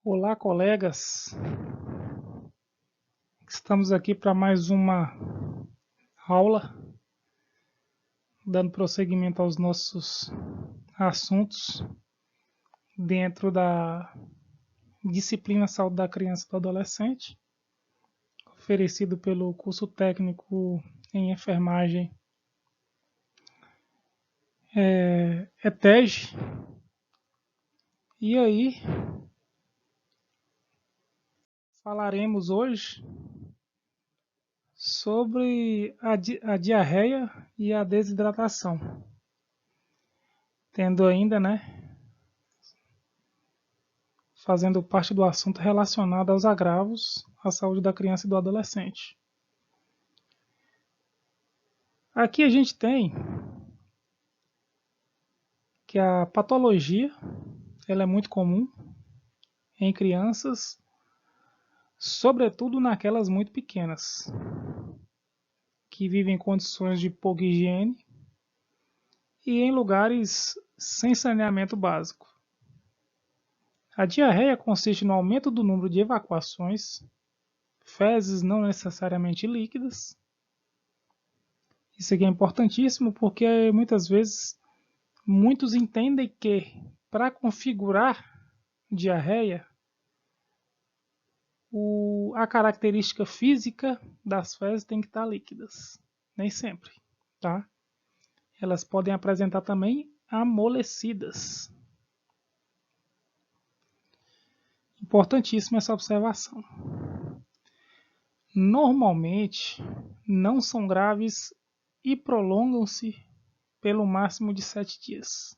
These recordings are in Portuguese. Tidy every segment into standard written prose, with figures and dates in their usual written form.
Olá, colegas. Estamos aqui para mais uma aula, dando prosseguimento aos nossos assuntos dentro da disciplina Saúde da Criança e do Adolescente, oferecido pelo curso técnico em enfermagem ETEG. E aí, falaremos hoje sobre a diarreia e a desidratação, tendo ainda, fazendo parte do assunto relacionado aos agravos à saúde da criança e do adolescente. Aqui a gente tem que a patologia ela é muito comum em crianças, sobretudo naquelas muito pequenas, que vivem em condições de pouca higiene e em lugares sem saneamento básico. A diarreia consiste no aumento do número de evacuações, fezes não necessariamente líquidas. Isso aqui é importantíssimo porque muitas vezes muitos entendem que para configurar diarreia, a característica física das fezes tem que estar líquidas. Nem sempre, tá? Elas podem apresentar também amolecidas. Importantíssima essa observação. Normalmente não são graves e prolongam-se pelo máximo de 7 dias.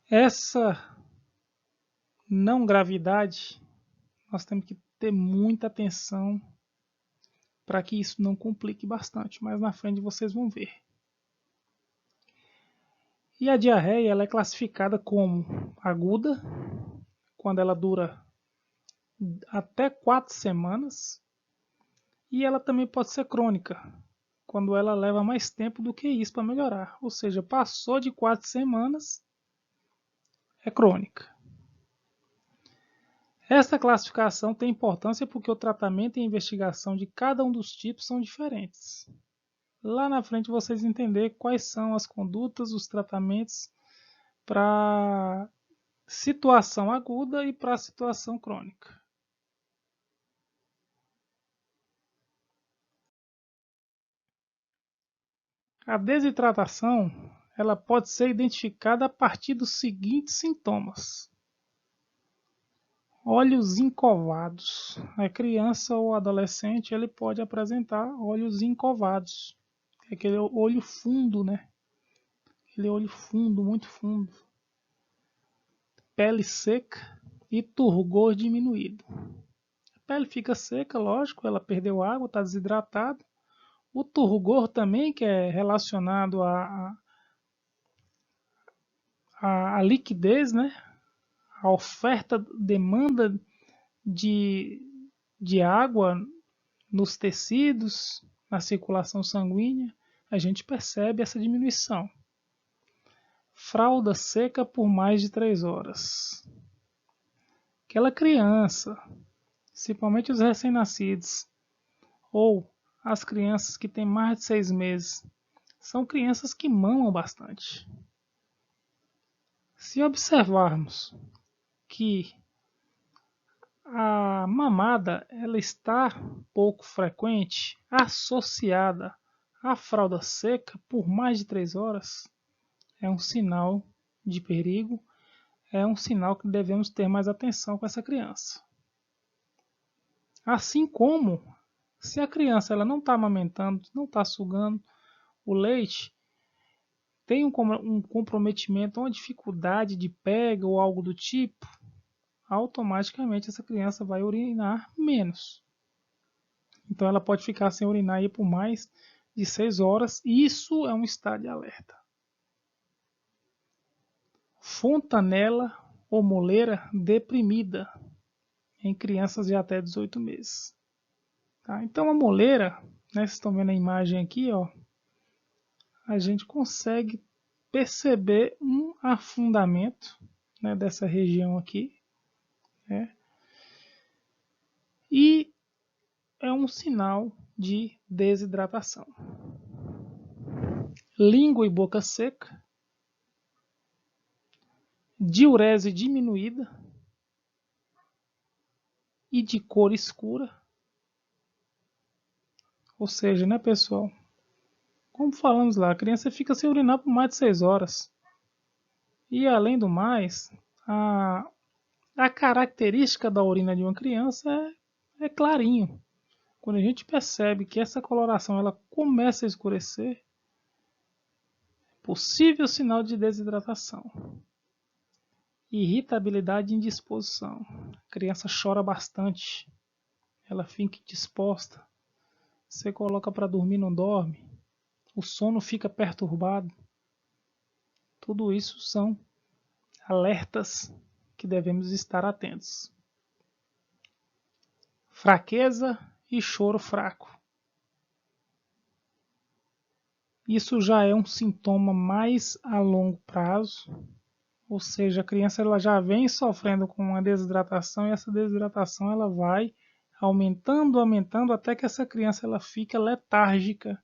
Essa não gravidade, nós temos que ter muita atenção para que isso não complique bastante, mas na frente vocês vão ver. E a diarreia ela é classificada como aguda, quando ela dura até 4 semanas, e ela também pode ser crônica, quando ela leva mais tempo do que isso para melhorar, ou seja, passou de 4 semanas, é crônica. Esta classificação tem importância porque o tratamento e a investigação de cada um dos tipos são diferentes. Lá na frente vocês entenderem quais são as condutas, os tratamentos para situação aguda e para situação crônica. A desidratação ela pode ser identificada a partir dos seguintes sintomas: olhos encovados. A criança ou adolescente ele pode apresentar olhos encovados, aquele olho fundo, Aquele olho fundo, muito fundo. Pele seca e turgor diminuído. A pele fica seca, lógico, ela perdeu água, está desidratada. O turgor também, que é relacionado à liquidez, A oferta, demanda de água nos tecidos, na circulação sanguínea, a gente percebe essa diminuição. Fralda seca por mais de 3 horas. Aquela criança, principalmente os recém-nascidos, ou as crianças que têm mais de 6 meses, são crianças que mamam bastante. Se observarmos que a mamada ela está pouco frequente, associada à fralda seca por mais de 3 horas, é um sinal de perigo, é um sinal que devemos ter mais atenção com essa criança. Assim como, se a criança ela não está amamentando, não está sugando o leite, tem um comprometimento, uma dificuldade de pega ou algo do tipo, automaticamente essa criança vai urinar menos. Então ela pode ficar sem urinar aí por mais de 6 horas. Isso é um estado de alerta. Fontanela ou moleira deprimida em crianças de até 18 meses. Tá? Então a moleira, vocês estão vendo a imagem aqui, a gente consegue perceber um afundamento, né, dessa região aqui, né, e é um sinal de desidratação. Língua e boca seca, diurese diminuída e de cor escura. Ou seja, né, pessoal? Como falamos lá, a criança fica sem urinar por mais de 6 horas. E além do mais, a característica da urina de uma criança é clarinho. Quando a gente percebe que essa coloração ela começa a escurecer, possível sinal de desidratação. Irritabilidade e indisposição. A criança chora bastante, ela fica indisposta. Você coloca para dormir, não dorme. O sono fica perturbado. Tudo isso são alertas que devemos estar atentos. Fraqueza e choro fraco. Isso já é um sintoma mais a longo prazo, ou seja, a criança ela já vem sofrendo com uma desidratação e essa desidratação ela vai aumentando até que essa criança ela fica letárgica,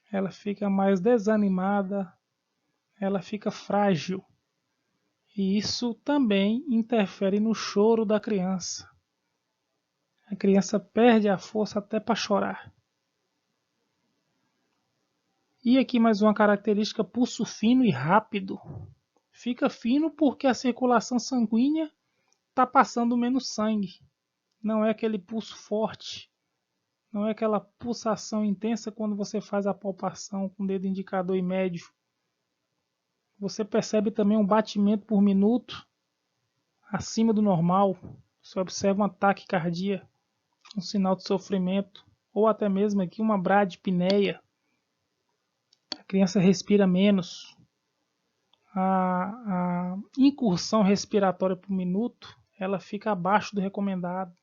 ela fica mais desanimada, ela fica frágil. E isso também interfere no choro da criança. A criança perde a força até para chorar. E aqui mais uma característica: pulso fino e rápido. Fica fino porque a circulação sanguínea está passando menos sangue. Não é aquele pulso forte. Não é aquela pulsação intensa quando você faz a palpação com o dedo indicador e médio. Você percebe também um batimento por minuto acima do normal. Você observa um ataque cardíaco, um sinal de sofrimento, ou até mesmo aqui uma bradipneia. A criança respira menos. A incursão respiratória por minuto ela fica abaixo do recomendado.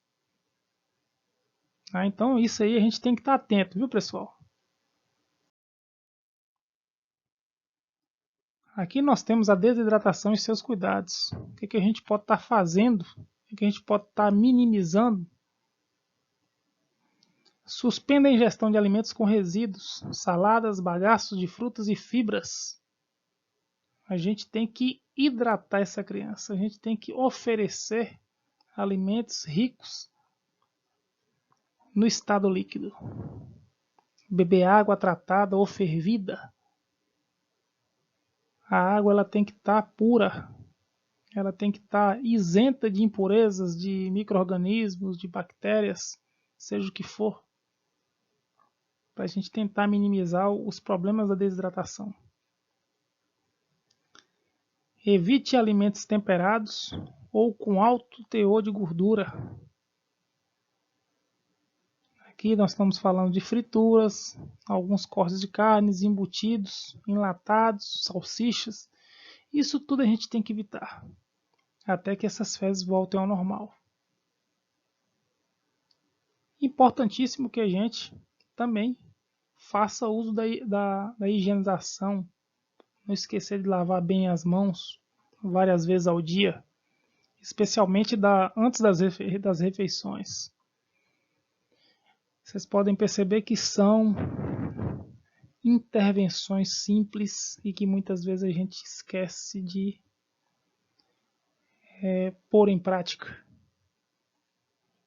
Então isso aí a gente tem que estar atento, viu, pessoal? Aqui nós temos a desidratação e seus cuidados. O que a gente pode estar fazendo? O que a gente pode estar minimizando? Suspenda a ingestão de alimentos com resíduos, saladas, bagaços de frutas e fibras. A gente tem que hidratar essa criança. A gente tem que oferecer alimentos ricos no estado líquido. Beber água tratada ou fervida. A água ela tem que estar pura. Ela tem que estar isenta de impurezas, de micro-organismos, de bactérias, seja o que for, para a gente tentar minimizar os problemas da desidratação. Evite alimentos temperados ou com alto teor de gordura. Aqui nós estamos falando de frituras, alguns cortes de carnes, embutidos, enlatados, salsichas. Isso tudo a gente tem que evitar, até que essas fezes voltem ao normal. Importantíssimo que a gente também faça uso da higienização. Não esquecer de lavar bem as mãos várias vezes ao dia, especialmente antes das refeições. Vocês podem perceber que são intervenções simples e que muitas vezes a gente esquece de pôr em prática.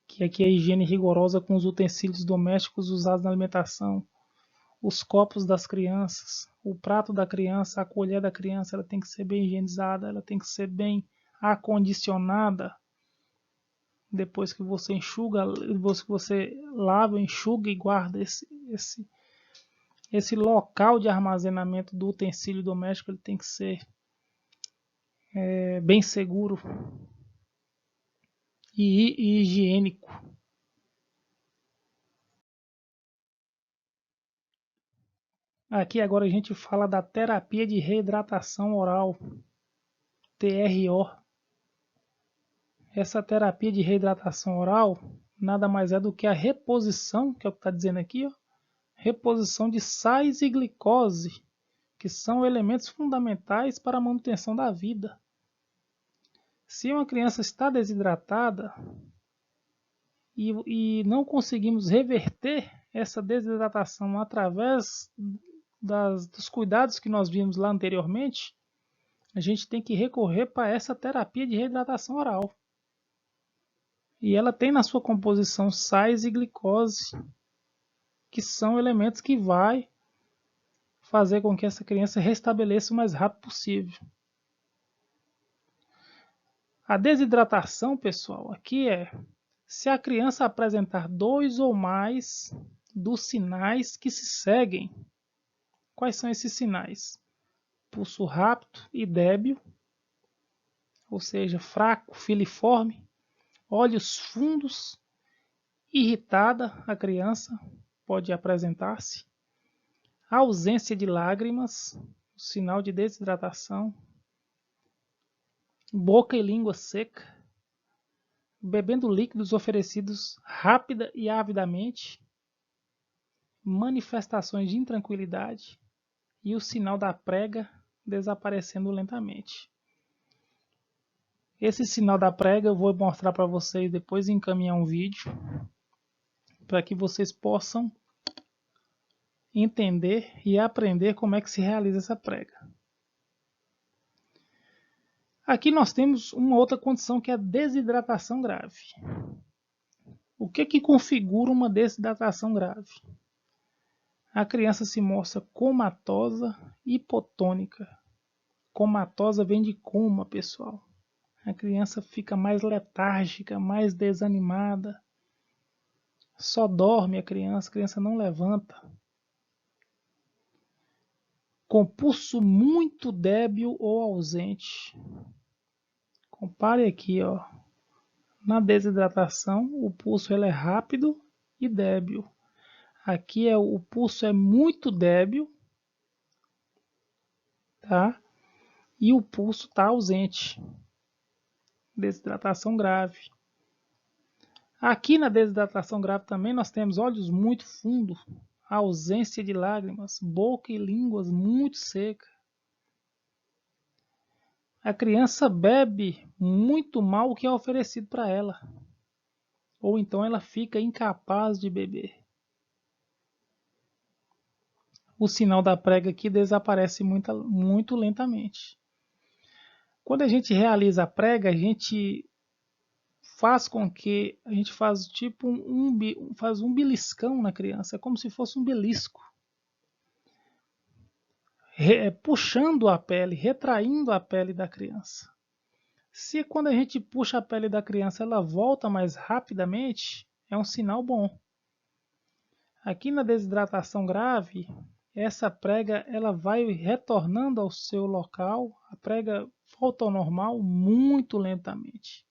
Que aqui é a higiene rigorosa com os utensílios domésticos usados na alimentação, os copos das crianças, o prato da criança, a colher da criança, ela tem que ser bem higienizada, ela tem que ser bem acondicionada. Depois que você enxuga, depois que você lava, enxuga e guarda esse local de armazenamento do utensílio doméstico, ele tem que ser bem seguro e higiênico. Aqui agora a gente fala da terapia de reidratação oral, TRO. Essa terapia de reidratação oral nada mais é do que a reposição, que é o que está dizendo aqui, ó, reposição de sais e glicose que são elementos fundamentais para a manutenção da vida. Se uma criança está desidratada e não conseguimos reverter essa desidratação através dos cuidados que nós vimos lá anteriormente, a gente tem que recorrer para essa terapia de reidratação oral. E ela tem na sua composição sais e glicose, que são elementos que vai fazer com que essa criança restabeleça o mais rápido possível. A desidratação, pessoal, aqui é se a criança apresentar 2 ou mais dos sinais que se seguem. Quais são esses sinais? Pulso rápido e débil, ou seja, fraco, filiforme, olhos fundos, irritada a criança pode apresentar-se, ausência de lágrimas, sinal de desidratação, boca e língua seca, bebendo líquidos oferecidos rápida e avidamente, manifestações de intranquilidade e o sinal da prega desaparecendo lentamente. Esse sinal da prega eu vou mostrar para vocês depois e encaminhar um vídeo para que vocês possam entender e aprender como é que se realiza essa prega. Aqui nós temos uma outra condição que é a desidratação grave. O que configura uma desidratação grave? A criança se mostra comatosa, hipotônica. Comatosa vem de coma, pessoal. A criança fica mais letárgica, mais desanimada. Só dorme a criança não levanta. Com pulso muito débil ou ausente. Compare aqui, ó. Na desidratação, o pulso é rápido e débil. Aqui o pulso é muito débil, tá? E o pulso está ausente. Desidratação grave. Aqui na desidratação grave também nós temos olhos muito fundos, ausência de lágrimas, boca e línguas muito seca. A criança bebe muito mal o que é oferecido para ela. Ou então ela fica incapaz de beber. O sinal da prega aqui desaparece muito lentamente. Quando a gente realiza a prega, a gente faz com que a gente faz tipo faz um beliscão na criança, é como se fosse um belisco, puxando a pele, retraindo a pele da criança. Se quando a gente puxa a pele da criança ela volta mais rapidamente, é um sinal bom. Aqui na desidratação grave, essa prega ela vai retornando ao seu local, a prega volta ao normal muito lentamente.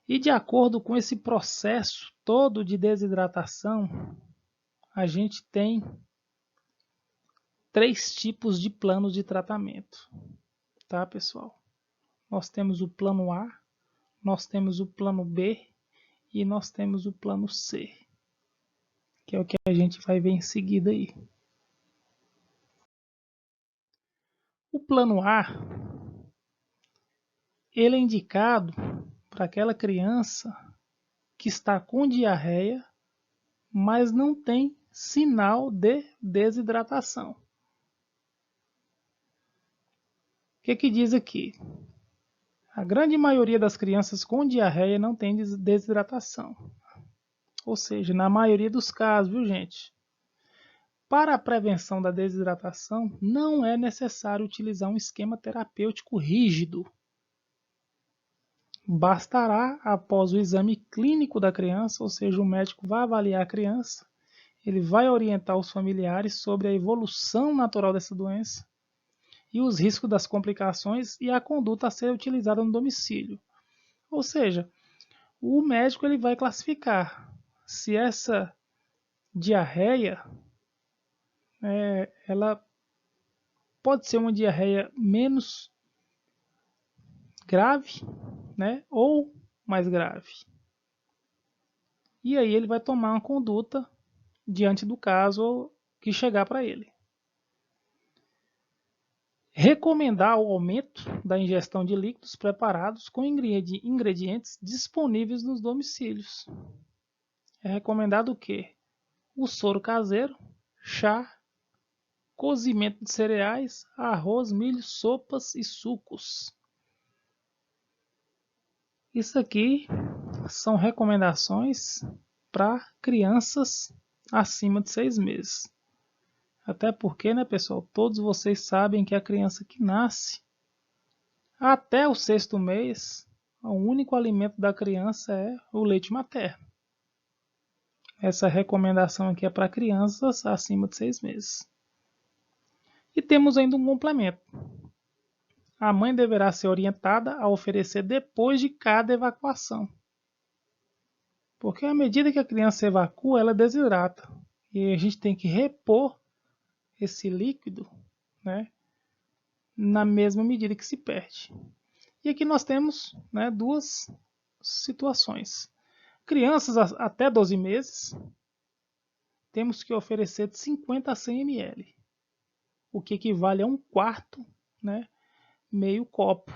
E de acordo com esse processo todo de desidratação, a gente tem 3 tipos de planos de tratamento, tá, pessoal? Nós temos o plano A, nós temos o plano B e nós temos o plano C, que é o que a gente vai ver em seguida aí. O plano A, ele é indicado para aquela criança que está com diarreia, mas não tem sinal de desidratação. O que diz aqui? A grande maioria das crianças com diarreia não tem desidratação. Ou seja, na maioria dos casos, viu, gente? Para a prevenção da desidratação, não é necessário utilizar um esquema terapêutico rígido. Bastará, após o exame clínico da criança, ou seja, o médico vai avaliar a criança, ele vai orientar os familiares sobre a evolução natural dessa doença e os riscos das complicações e a conduta a ser utilizada no domicílio. Ou seja, o médico ele vai classificar se essa diarreia ela pode ser uma diarreia menos grave, né, ou mais grave. E aí ele vai tomar uma conduta diante do caso que chegar para ele. Recomendar o aumento da ingestão de líquidos preparados com ingredientes disponíveis nos domicílios. É recomendado o quê? O soro caseiro, chá, cozimento de cereais, arroz, milho, sopas e sucos. Isso aqui são recomendações para crianças acima de 6 meses. Até porque, né, pessoal, todos vocês sabem que a criança que nasce até o 6º mês, o único alimento da criança é o leite materno. Essa recomendação aqui é para crianças acima de 6 meses. E temos ainda um complemento. A mãe deverá ser orientada a oferecer depois de cada evacuação. Porque à medida que a criança evacua, ela desidrata. E a gente tem que repor esse líquido, né, na mesma medida que se perde. E aqui nós temos, né, duas situações. Crianças até 12 meses, temos que oferecer de 50 a 100 ml, o que equivale a 1/4, né, meio copo.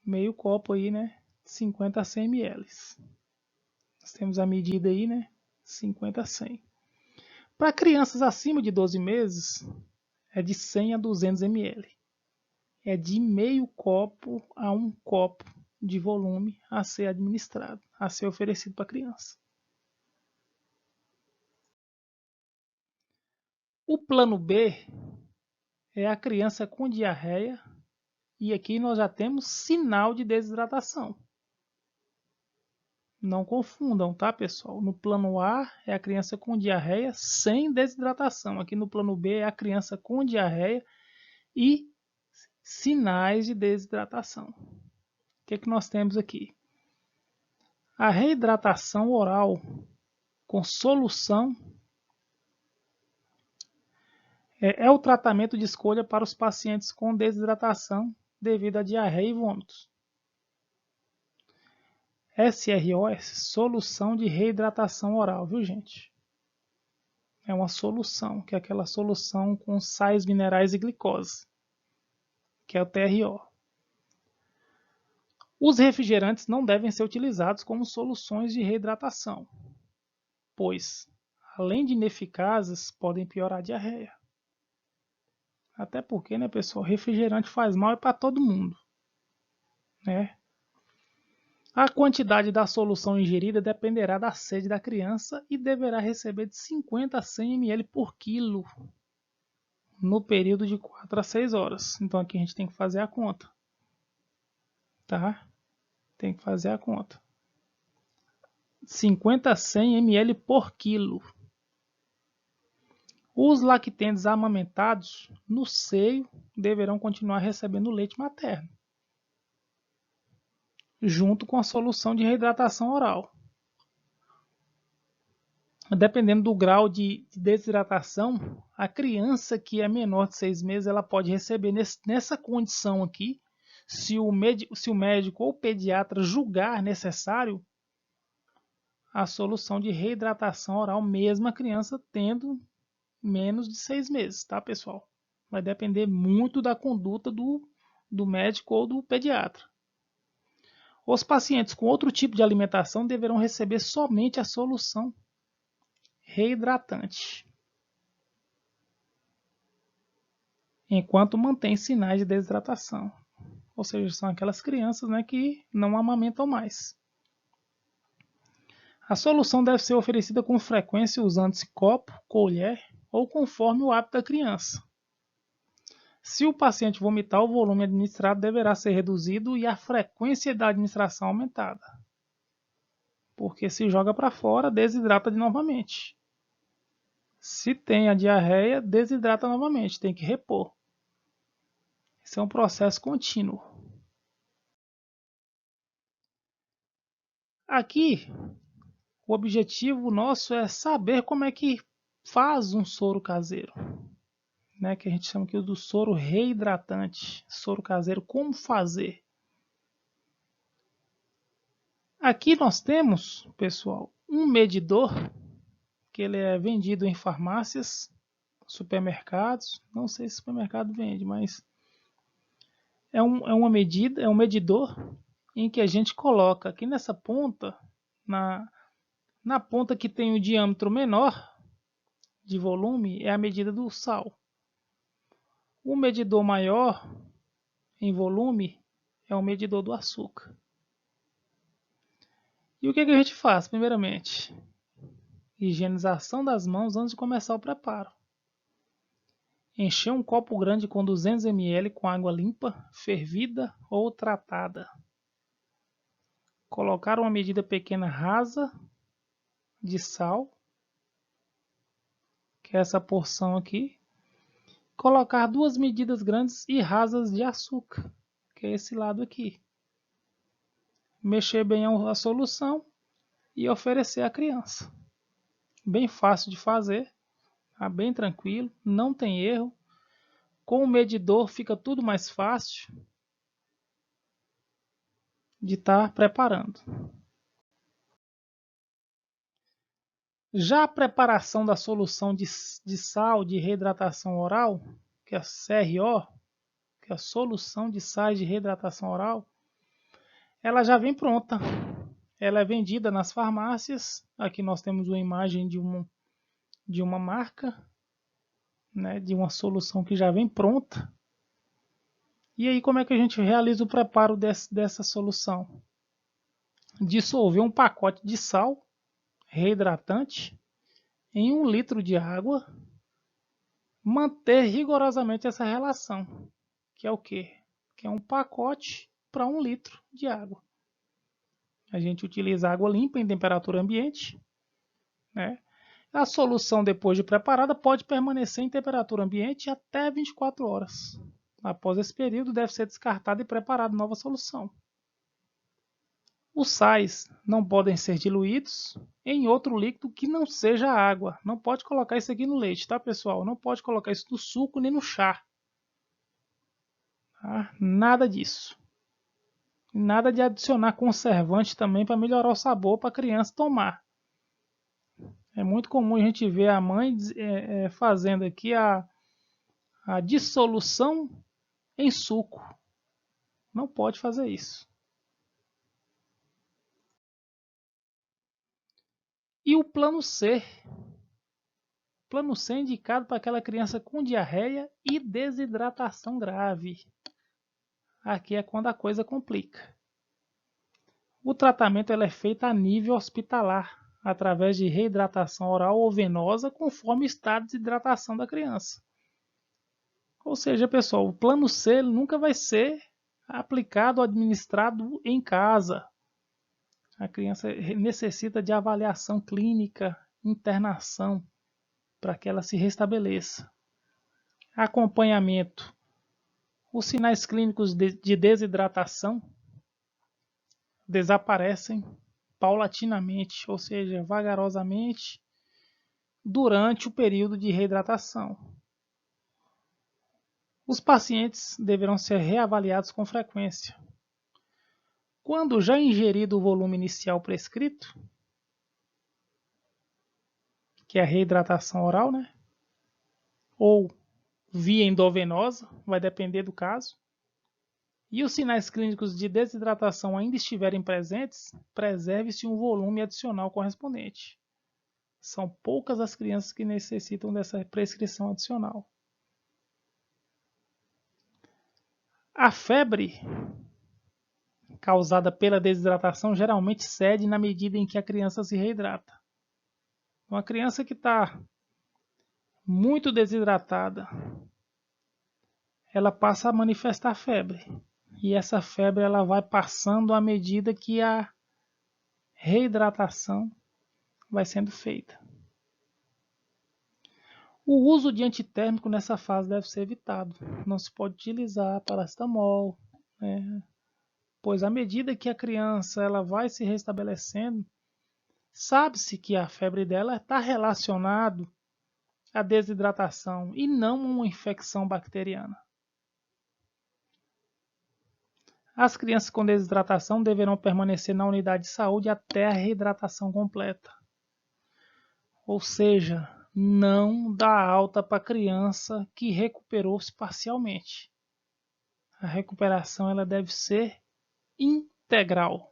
Meio copo aí, né, 50 a 100 ml. Nós temos a medida aí, né, 50 a 100. Para crianças acima de 12 meses, é de 100 a 200 ml. É de meio copo a 1 copo de volume a ser administrado, a ser oferecido para a criança. O plano B é a criança com diarreia e aqui nós já temos sinal de desidratação. Não confundam, tá, pessoal? No plano A é a criança com diarreia sem desidratação. Aqui no plano B é a criança com diarreia e sinais de desidratação. O que nós temos aqui? A reidratação oral com solução é o tratamento de escolha para os pacientes com desidratação devido a diarreia e vômitos. SRO, solução de reidratação oral, viu, gente? É uma solução, que é aquela solução com sais minerais e glicose, que é o TRO. Os refrigerantes não devem ser utilizados como soluções de reidratação, pois, além de ineficazes, podem piorar a diarreia. Até porque, né, pessoal, refrigerante faz mal para todo mundo, né? A quantidade da solução ingerida dependerá da sede da criança e deverá receber de 50 a 100 ml por quilo no período de 4 a 6 horas. Então aqui a gente tem que fazer a conta, tá? Tem que fazer a conta. 50 a 100 ml por quilo. Os lactentes amamentados no seio deverão continuar recebendo leite materno, junto com a solução de reidratação oral. Dependendo do grau de desidratação, a criança que é menor de 6 meses, ela pode receber nessa condição aqui, se o médico ou o pediatra julgar necessário, a solução de reidratação oral, mesmo a criança tendo menos de 6 meses, tá, pessoal? Vai depender muito da conduta do médico ou do pediatra. Os pacientes com outro tipo de alimentação deverão receber somente a solução reidratante, enquanto mantém sinais de desidratação. Ou seja, são aquelas crianças, né, que não amamentam mais. A solução deve ser oferecida com frequência usando-se copo, colher ou conforme o hábito da criança. Se o paciente vomitar, o volume administrado deverá ser reduzido e a frequência da administração aumentada. Porque se joga para fora, desidrata novamente. Se tem a diarreia, desidrata novamente, tem que repor. Esse é um processo contínuo. Aqui, o objetivo nosso é saber como é que faz um soro caseiro, né? Que a gente chama aqui do soro reidratante, soro caseiro, como fazer. Aqui nós temos, pessoal, um medidor que ele é vendido em farmácias, supermercados. Não sei se supermercado vende, mas é uma medida, é um medidor em que a gente coloca aqui nessa ponta, na ponta que tem o diâmetro menor de volume, é a medida do sal. O medidor maior em volume é o medidor do açúcar. E o que a gente faz? Primeiramente, higienização das mãos antes de começar o preparo. Encher um copo grande com 200 ml com água limpa, fervida ou tratada. Colocar uma medida pequena rasa de sal, que é essa porção aqui. Colocar 2 medidas grandes e rasas de açúcar, que é esse lado aqui. Mexer bem a solução e oferecer à criança. Bem fácil de fazer, tá? Bem tranquilo, não tem erro. Com o medidor fica tudo mais fácil de estar preparando. Já a preparação da solução de sal de reidratação oral, que é a CRO, que é a solução de sais de reidratação oral, ela já vem pronta. Ela é vendida nas farmácias. Aqui nós temos uma imagem de uma marca, né, de uma solução que já vem pronta. E aí como é que a gente realiza o preparo dessa solução? Dissolver um pacote de sal reidratante em 1 litro de água. Manter rigorosamente essa relação, que é o quê? Que é um pacote para 1 litro de água. A gente utiliza água limpa em temperatura ambiente, né? A solução, depois de preparada, pode permanecer em temperatura ambiente até 24 horas. Após esse período, deve ser descartada e preparada nova solução. Os sais não podem ser diluídos em outro líquido que não seja água. Não pode colocar isso aqui no leite, tá, pessoal? Não pode colocar isso no suco nem no chá. Tá? Nada disso. Nada de adicionar conservante também para melhorar o sabor para a criança tomar. É muito comum a gente ver a mãe fazendo aqui a dissolução em suco. Não pode fazer isso. E o plano C? O plano C é indicado para aquela criança com diarreia e desidratação grave. Aqui é quando a coisa complica. O tratamento é feito a nível hospitalar, através de reidratação oral ou venosa, conforme o estado de desidratação da criança. Ou seja, pessoal, o plano C nunca vai ser aplicado ou administrado em casa. A criança necessita de avaliação clínica, internação, para que ela se restabeleça. Acompanhamento. Os sinais clínicos de desidratação desaparecem paulatinamente, ou seja, vagarosamente, durante o período de reidratação. Os pacientes deverão ser reavaliados com frequência. Quando já ingerido o volume inicial prescrito, que é a reidratação oral, né? Ou via endovenosa, vai depender do caso, e os sinais clínicos de desidratação ainda estiverem presentes, preserve-se um volume adicional correspondente. São poucas as crianças que necessitam dessa prescrição adicional. A febre causada pela desidratação geralmente cede na medida em que a criança se reidrata. Uma criança que está muito desidratada, ela passa a manifestar febre. E essa febre ela vai passando à medida que a reidratação vai sendo feita. O uso de antitérmico nessa fase deve ser evitado. Não se pode utilizar paracetamol, né? Pois à medida que a criança ela vai se restabelecendo, sabe-se que a febre dela está relacionada à desidratação e não a uma infecção bacteriana. As crianças com desidratação deverão permanecer na unidade de saúde até a reidratação completa. Ou seja, não dá alta para criança que recuperou-se parcialmente. A recuperação ela deve ser integral.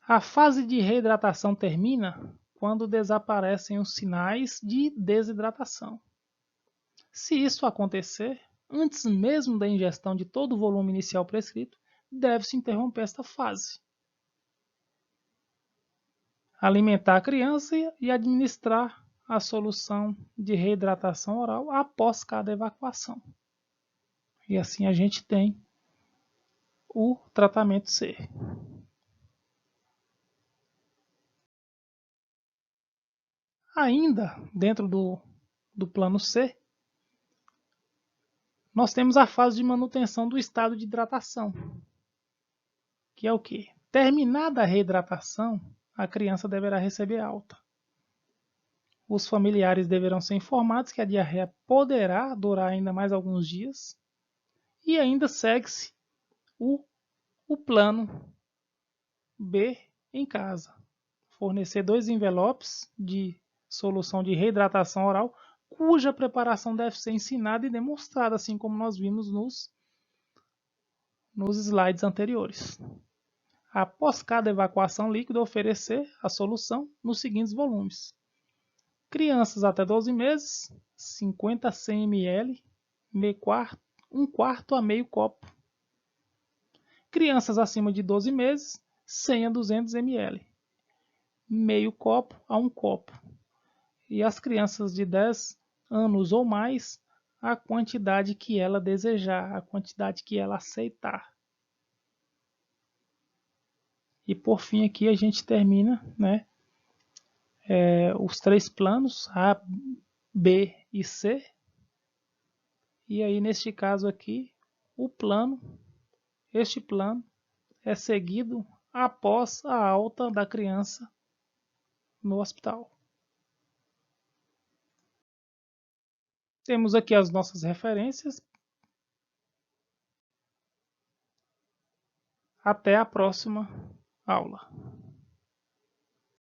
A fase de reidratação termina quando desaparecem os sinais de desidratação. Se isso acontecer, antes mesmo da ingestão de todo o volume inicial prescrito, deve-se interromper esta fase. Alimentar a criança e administrar a solução de reidratação oral após cada evacuação. E assim a gente tem o tratamento C. Ainda dentro do plano C, nós temos a fase de manutenção do estado de hidratação, que é o quê? Terminada a reidratação, a criança deverá receber alta. Os familiares deverão ser informados que a diarreia poderá durar ainda mais alguns dias e ainda segue-se o plano B em casa. Fornecer 2 envelopes de solução de reidratação oral, cuja preparação deve ser ensinada e demonstrada, assim como nós vimos nos slides anteriores. Após cada evacuação líquida, oferecer a solução nos seguintes volumes. Crianças até 12 meses, 50 a 100 ml, 1/4 a meio copo. Crianças acima de 12 meses, 100 a 200 ml, meio copo a 1 copo. E as crianças de 10 anos ou mais, a quantidade que ela desejar, a quantidade que ela aceitar. E por fim aqui a gente termina, né, os 3 planos, A, B e C. E aí neste caso aqui, este plano é seguido após a alta da criança no hospital. Temos aqui as nossas referências. Até a próxima aula.